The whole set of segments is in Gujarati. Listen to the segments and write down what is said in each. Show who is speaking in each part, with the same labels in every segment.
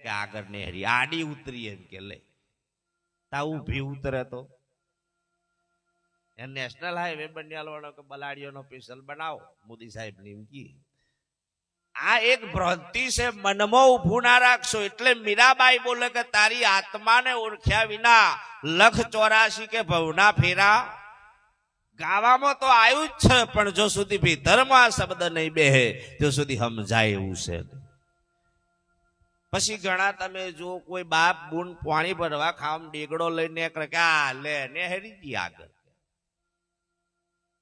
Speaker 1: કે આગળ નેહરી આડી ઉતરી એમ કે લે તા ઊભી ઉતરે તો નેશનલ હાઈવે બન્યાલવાનો કે બલાડીઓનો સ્પેશિયલ બનાવો મોદી સાહેબ ની એમ કી આ એક ભ્રાંતિ છે મનમાં ઉભું ના રાખશો એટલે મીરાબાઈ બોલે કે તારી આત્માને ઓળખ્યા વિના લખ 84 કે ભવના ફેરા ગાવામાં તો આવ્યું જ છે પણ જો સુધી ભીતરમાં શબ્દ નહીં બેહે ત્યાં સુધી સમજાય એવું છે પછી ઘણા તમે જો કોઈ બાપ બૂન પાણી ભરવા ખામ ડેગડો લઈને કે આ લે નેહરી ગઈ આગળ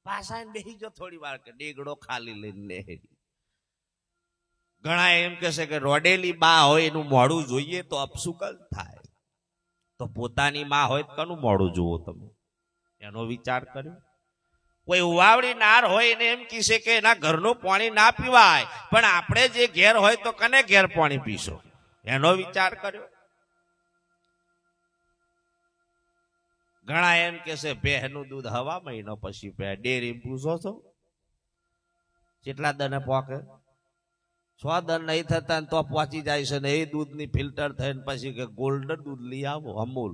Speaker 1: પાછા બેહી જો થોડી વાર કે ડેગડો ખાલી લઈને નેહરી ઘણા એમ કહેશે કે રોડેલી બા હોય એનું મોડું જોઈએ તો અપસુકલ થાય તો પોતાની માં હોય કનું મોડું જુઓ તમે એનો વિચાર કર્યો કોઈ ઉવાવડી નાર હોય એને એમ કહેશે કે એના ઘરનું પાણી ના પીવાય પણ આપણે જે ઘેર હોય તો કને ઘેર પાણી પીશો એનો વિચાર કર્યો ઘણા એમ કહેશે ભેહનું દૂધ હવા મહિનો પછી પે ડેરી પૂછો છો કેટલા દને પોકે 100 દન નહીં થતા તો પહોંચી જાય છે ને એ દૂધની ફિલ્ટર થઈને પછી કે ગોલ્ડન દૂધ લઈ આવો અમૂલ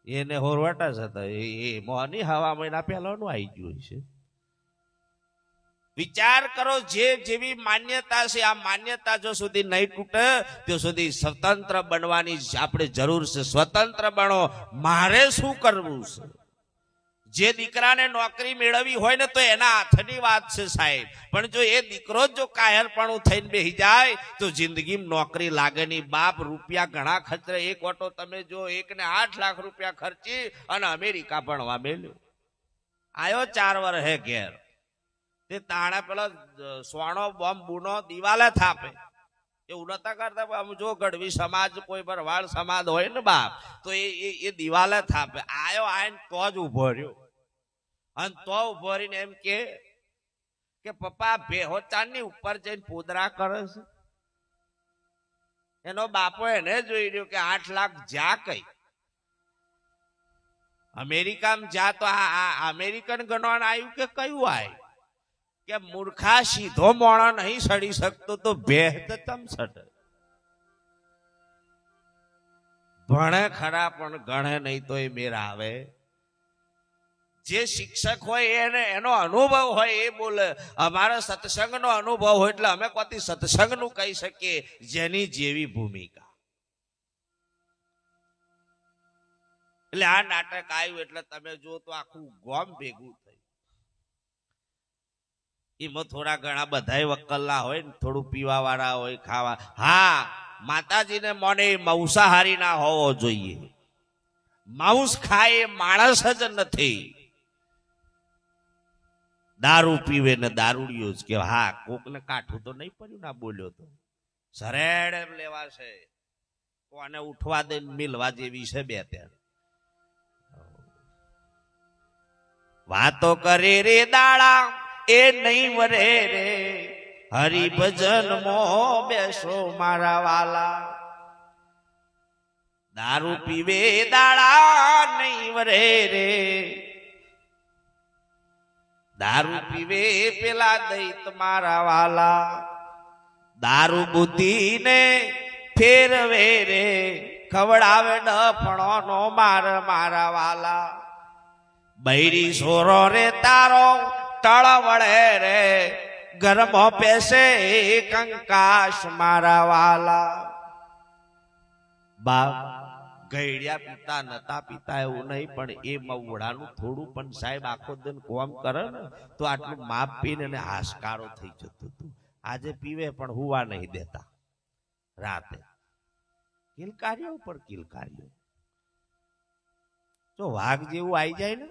Speaker 1: એને હોરવાટા હતા એ મોની હવા મહિના પહેલાનું આવી ગયું છે વિચાર કરો જે જેવી માન્યતા છે આ માન્યતા જો સુધી નહીં તૂટે ત્યાં સુધી સ્વતંત્ર બનવાની આપણે જરૂર છે સ્વતંત્ર બનો મારે શું કરવું છે જે દીકરાને નોકરી મેળવી હોય ને તો એના હાથની વાત છે સાહેબ પણ જો એ દીકરો જો કાયરપણું થઈને બેસી જાય તો જિંદગીમાં નોકરી લાગે નહીં બાપ રૂપિયા ઘણા ખર્ચે એક ઓટો તમે જો 1.8 લાખ રૂપિયા ખર્ચી અને અમેરિકા ભણવા મેલ્યો આયો 4 વર્ષ હે ઘેર તે તાણા પેલો સોનો બોમ્બ બુનો દિવાલે થાપે એવું નતા કરતા આમ જો ગઢવી સમાજ કોઈ ભરવાડ સમાજ હોય ને બાપ તો એ દિવાલે થાપે આયો આઈને તો જ ઉભો રહ્યો અને તો ઉભો રહીને એમ કે પપ્પા ભેહો ચાંદની ઉપર જઈને પોદરા કરે છે એનો બાપો એને જોઈ રહ્યો કે 8 લાખ જા કઈ અમેરિકામાં જા તો આ અમેરિકન ગણવાનું આવ્યું કે કયું આવ્યું કે મૂર્ખા સીધો મોણો નહીં સડી શકતો તો ભેહ તો તમ સડે ભણે ખરા પણ ગણે નહીં તો એ મેરા આવે જે શિક્ષક હોય એને એનો અનુભવ હોય એ બોલે અમારો સત્સંગનો અનુભવ હોય એટલે અમે કોતી સત્સંગનું કહી શકીએ જેની જેવી ભૂમિકા એટલે આ નાટક આવ્યું એટલે તમે જો તો આખું ગોમ ભેગું થયું એમાં થોડા ઘણા બધા વકલ્લા હોય ને થોડું પીવા વાળા હોય ખાવા હા માતાજીને મને માંસાહારી ના હોવો જોઈએ માંસ ખાય એ માણસ જ નથી દારૂ પીવે ને દારૂડિયો જ કે હા કોકને કાઠું તો નહીં પડ્યું ના બોલ્યો તો સરેડ એમ લેવાશે કોને ઉઠવા દે મિલવા જેવી છે બે ત્યાં વાતો કરે રે દાડા એ નહીં વરે રે હરિભજન મો બેસો મારા વાલા દારૂ પીવે દાડા નહીં વરે રે દારૂ પીવે પેલા દૈત મારા વાલા દારૂ બુદ્ધિ ને ફેરવે રે ખવડાવે ડફણો નો મારા વાલા બૈરી સોરો રે તારો ટળ વળે રે ઘરમાં પેસે કંકાશ મારા વાલા બાપ ગઈડિયા પિતા નતા પિતા એવું નહીં પણ એ મવડાનું થોડું પણ સાહેબ આખો દિન કોમ કરે ને તો આટલું માપ પીને એને હાશકારો થઈ જતું હતું આજે પીવે પણ હુવા નહીં દેતા રાતે કિલકારીઓ પર કિલકારીઓ જો વાઘ જેવું આવી જાય ને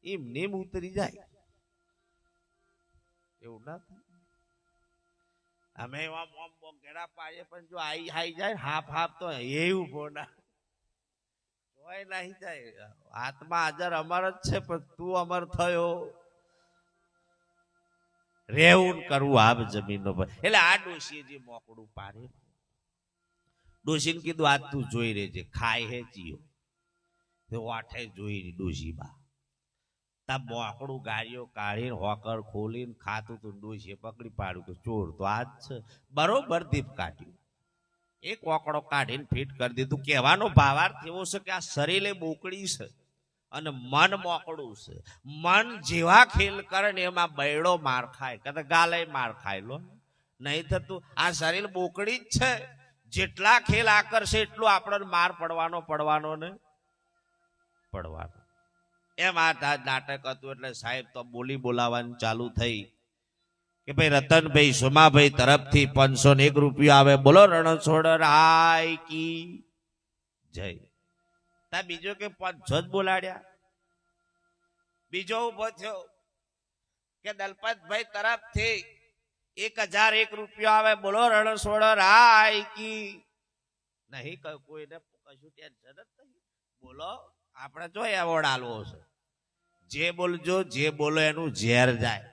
Speaker 1: એમ નેમ ઉતરી જાય એવું ના અમે ઘેરા પાડીએ પણ જો આઈ જાય હાફ તો એ ઉભો ના જોય નહીં જાય હાથમાં હાજર અમર જ છે પણ તું અમર થયો રેવું કરવું આપ જમીન પર એટલે આ ડોશીએ જે મોકડું પાડે ડોશીને કીધું આજ તું જોઈ રહેજે ખાય હે જીઓ તે વાઠે જોઈ ડોશી બા તા મોકડું ગાડીઓ કાઢીને હોકર ખોલીને ખાતું તું ડોશીએ પકડી પાડ્યું કે ચોર તો આજ છે બરોબર દીપ કાઢ્યું એક ઓકડો કાઢીને ફિટ કરી દીધું. કહેવાનો ભાવાર્થ એવો છે કે આ શરીરે બોકડી છે અને મન મોકળું છે. મન જેવા ખેલ કરે ને એમાં બૈડો માર ખાય, કદાચ ગાલે માર ખાય લો. નહીં થતું. આ શરીર બોકડી જ છે. જેટલા ખેલ આકરશે એટલું આપણને માર પડવાનો ને પડવાનો. એમ આ નાટક હતું. એટલે સાહેબ તો બોલાવવાનું ચાલુ થઈ કે ભાઈ રતનભાઈ સોમાભાઈ તરફથી 501 આવે, બોલો રણછોડ રાય કી જય. તા બીજો કે 500 જ બોલાડ્યા. બીજો ઉભો થયો કે દલપતભાઈ તરફથી 1001 આવે, બોલો રણછોડ રાય કી. નહીં કોઈને કશું ટેન્શન જ નહીં. બોલો, આપણે જો એવોર્ડ આલવો છે. જે બોલજો, જે બોલો એનું ઝેર જાય.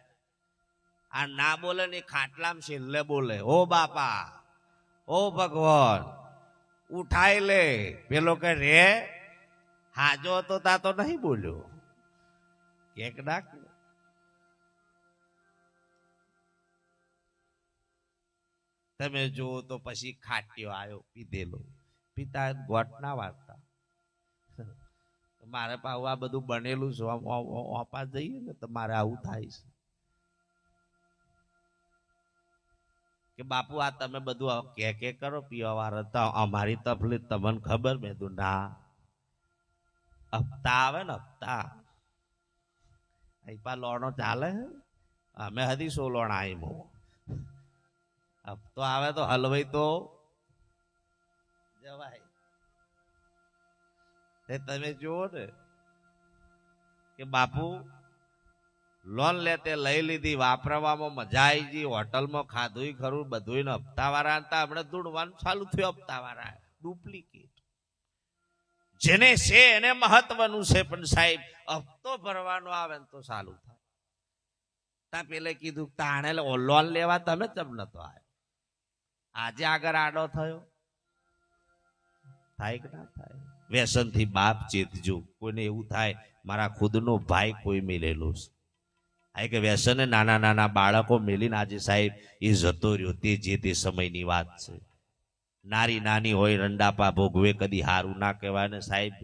Speaker 1: આ ના બોલે ને ખાટલામાં છેલ્લે બોલે, ઓ બાપા, ઓ ભગવાન, ઉઠાઈ લે. પેલો કે રે હાજો તો તા તો નહીં બોલ્યો. કેક નાખ. તમે જુઓ તો પછી ખાટ્યો આવ્યો પીધેલો. પિતા ગોટ ના વાળતા. મારે પાછું આ બધું બનેલું છે. ઓપા જઈએ ને તો મારે આવું થાય છે કે બાપુ આ તમે બધું કે કરો પીવા વાળા, અમારી તકલીફ તમને ખબર? મેં કીધું ના. હપ્તા આવે ને હપ્તા, પા લોણો ચાલે. અમે હજી 16 લોણા આઈમો. હપ્તો આવે તો હલવાઈ તો જવાય. તમે જુઓ ને કે બાપુ લોન લેતે લઈ લીધી, વાપરવામાં મજા આવી ગઈ, હોટલમાં ખાધું ખરું બધું. હપ્તા વાળા હતા હમણાં દોડવાનું ચાલુ થયું. હપ્તા વાળા ડુપ્લિકેટ. જેને છે એને મહત્વનું છે, પણ સાહેબ હપ્તો ભરવાનો આવે ને તો ચાલુ થાય. તા પેલે કીધું તાણે લોન લેવા તમે જમ નતો આવ્યો. આજે આગળ આડો થયો. થાય કે ના થાય? વ્યસન થી બાપ ચેતજો. કોઈને એવું થાય મારા ખુદનો ભાઈ કોઈ મેલેલો છે, આ કે વ્યસને નાના નાના બાળકો મેલીને આજે સાહેબ એ જતો રહ્યો. તે જે તે સમયની વાત છે. નારી નાની હોય, રંડાપા ભોગવે, કદી હારું ના કહેવાય. ને સાહેબ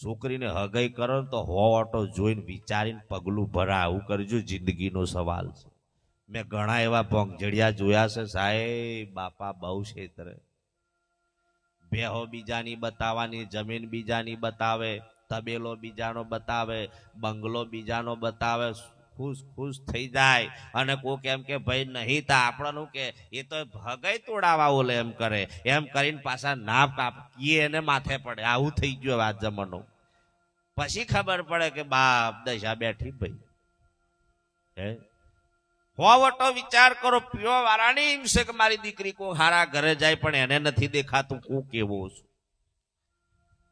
Speaker 1: છોકરીને હગાઈ કરો ને તો ઓટો જોઈને વિચારીને પગલું ભરા. આવું કરજો, જિંદગીનો સવાલ છે. મેં ઘણા એવા ભોંગજડિયા જોયા છે સાહેબ, બાપા બહુ છેતરે. બેહો બીજાની બતાવવાની, જમીન બીજાની બતાવે, તબેલો બીજાનો બતાવે, બંગલો બીજાનો બતાવે, ખુશ થઈ જાય. અને કોક એમ કે ભાઈ નહીં તા આપણનું કે એ તો ભગાઈ તોડાવા ઓલે એમ કરે. એમ કરીને પાછા ના કાપીએ એને માથે પડે. આવું થઈ ગયું આ જમાનો. પછી ખબર પડે કે બાપ દશા બેઠી ભાઈ. હે હોવટો વિચાર કરો. પીવા વાળાની એમ છે કે મારી દીકરી કોઈ હારા ઘરે જાય પણ એને નથી દેખાતું હું કેવો છું.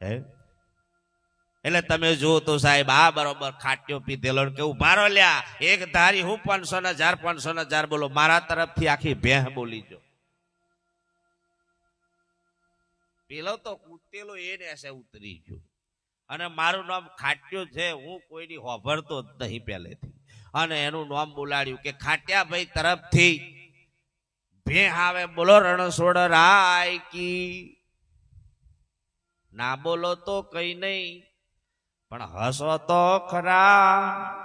Speaker 1: હે એટલે તમે જો તો સાહેબ આ બરોબર ખાટ્યો પીધેલો કે ઉભારો લ્યા એક ધારી હું 500,000 બોલો. મારા તરફથી આખી ભેહ બોલી જો. પેલો તો કૂટેલો એને એસે ઉતરી ગયો. અને મારું નામ ખાટ્યો છે. હું કોઈની હોભરતો જ નહીં પહેલેથી. અને એનું નામ બોલાડ્યું કે ખાટ્યા ભાઈ તરફથી ભેહ આવે, બોલો રણછોડ રાય કી. ના બોલો તો કઈ નહીં, પણ હસો તો ખરા,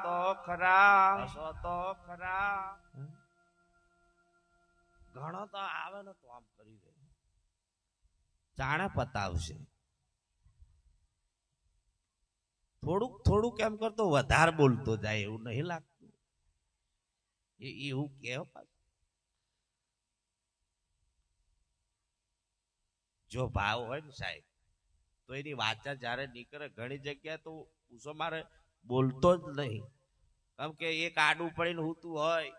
Speaker 1: હસો તો ખરા. ઘણો તો આવે ને તો આમ કરી દે, જાણે પતાવશે. થોડુંક એમ કરતો વધારે બોલતો જાય એવું નહીં લાગતું? એવું કેવો જો ભાવ હોય ને સાહેબ તો એની વાચા જયારે નીકળે ઘણી જગ્યાએ તો પૂછો મારે બોલતો જ નહીં. કેમ કે એક આડું પડીને હુતું હોય,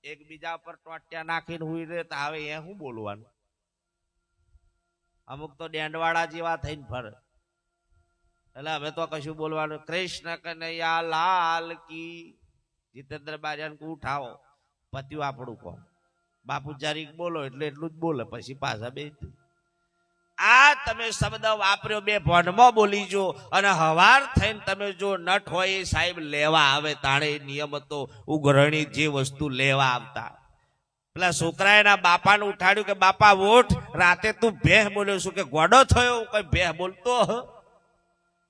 Speaker 1: એક બીજા પર ટોટિયા નાખીને હુઈ રહે, તો હવે એ શું બોલવાનું? અમુક તો ડેન્ડવાળા જેવા થઈને ફરે. એટલે હવે તો કશું બોલવાનું. કૃષ્ણ કનૈયા લાલ કી. જીતેન્દ્ર બારિયાને ઉઠાવો, પત્યું આપણું કોમ. બાપુ જારી બોલો એટલે એટલું જ બોલે, પછી પાછા બે. આ તમે શબ્દ વાપર્યો બે ભણમાં બોલી જો. અને હવાર થઈને તમે જો નટ હોય એ સાહેબ લેવા આવે. તાણે નિયમ હતો ઉઘરણી જે વસ્તુ લેવા આવતા. પેલા છોકરાએ એના બાપાને ઉઠાડ્યું કે બાપા ઉઠ, રાતે તું ભેહ બોલ્યો છું કે ગોડો થયો, કઈ ભેહ બોલતો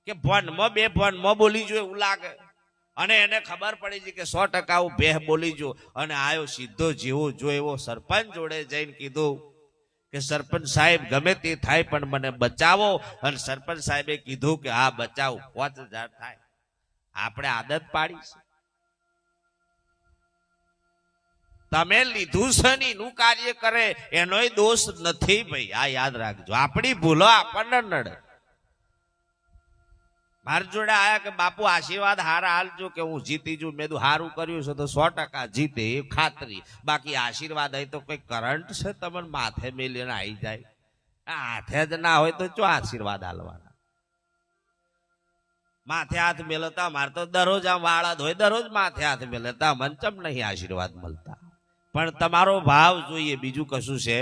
Speaker 1: કે ભનમાં બે ભનમાં બોલી જો એવું લાગે. અને એને ખબર પડી છે કે 100% હું ભેહ બોલી જો. અને આયો સીધો જેવો જો એવો સરપંચ જોડે જઈને કીધું કે સરપંચ સાહેબ ગમે તે થાય પણ મને બચાવો. અને સરપંચ સાહેબે કીધું કે હા બચાવો, 5000 થાય. આપણે આદત પાડી છે, તમે લીધું છે ને એનું કાર્ય કરે એનોય દોષ નથી ભાઈ, આ યાદ રાખજો. આપણી ભૂલો આપણને નડે. મારી જોડે આયા કે બાપુ આશીર્વાદ હારા હાલજો કે હું જીતી જુ. મેં હારું કર્યું છે તો 100% જીતે એ ખાતરી. બાકી આશીર્વાદ હોય તો કોઈ કરંટ છે તમને માથે મેલીને આવી જાય? હાથે જ ના હોય તો ચો આશીર્વાદ હાલવાના? માથે હાથ મેલતા મારે તો દરરોજ આમ વાળા હોય, દરરોજ માથે હાથ મેલતા મને ચમ નહીં આશીર્વાદ મળતા? પણ તમારો ભાવ જોઈએ, બીજું કશું છે?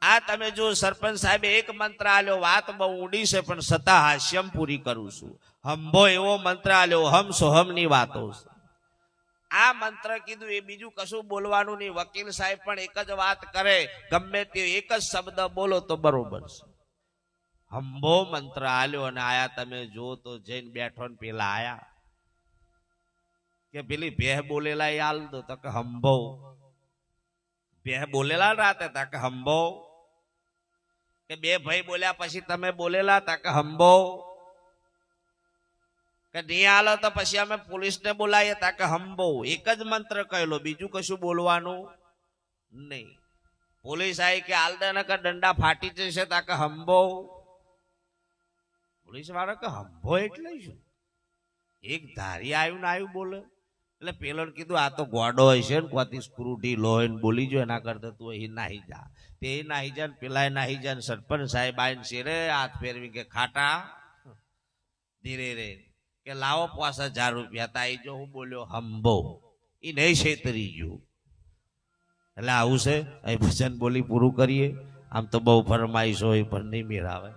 Speaker 1: આ તમે જો સરપંચ સાહેબે એક મંત્ર આલ્યો, વાત બહુ ઊંડી છે પણ છતાં હાસ્યમ પૂરી કરું છું. હંભો એવો મંત્ર આલ્યો, હમ સોહમની વાતો છે. આ મંત્ર કીધું એ બીજું કશું બોલવાનું નહીં. વકીલ સાહેબ પણ એક જ વાત કરે, ગમે તે એક જ શબ્દ બોલો તો બરોબર છે. હંભો મંત્ર આલ્યો અને આયા તમે જો તો જઈને બેઠો ને પેલા આયા કે પેલી ભેહ બોલેલા હાલ દો તો કે હંભો. ભેહ બોલેલા રાતે તા કે હંભો. કે બે ભાઈ બોલ્યા પછી તમે બોલેલા તા કે હંભો. કે નહીં હાલો તો પછી અમે પોલીસને બોલાવીએ તા કે હંભો. એક જ મંત્ર કહેલો, બીજું કશું બોલવાનું નહીં. પોલીસ આવી કે હાલ દે ને કે દંડા ફાટી જશે તા કે હંભો. પોલીસ વાળા કે હંભો એટલે શું? એક ધારી આવ્યું ને આવ્યું બોલે. એટલે પેલો કીધું આ તો ગોડો હશે ને કોતી સ્ક્રૂ ઢીલો હોય ને બોલી જો, એના કરતા તું અહીં નાહી જા. તે નાહી જાય ને પેલા નાહી જાય ને સરપંચ સાહેબ આવીને શેરે હાથ ફેરવી કે ખાટા ધીરે રે કે લાવો 5000 રૂપિયા. તાઈ જો હું બોલ્યો હંભો, એ નહીં છેતરી ગયું. એટલે આવું છે. અહીં ભજન બોલી પૂરું કરીએ. આમ તો બહુ ફરમાઈશ હોય પણ નહીં મેળાવે.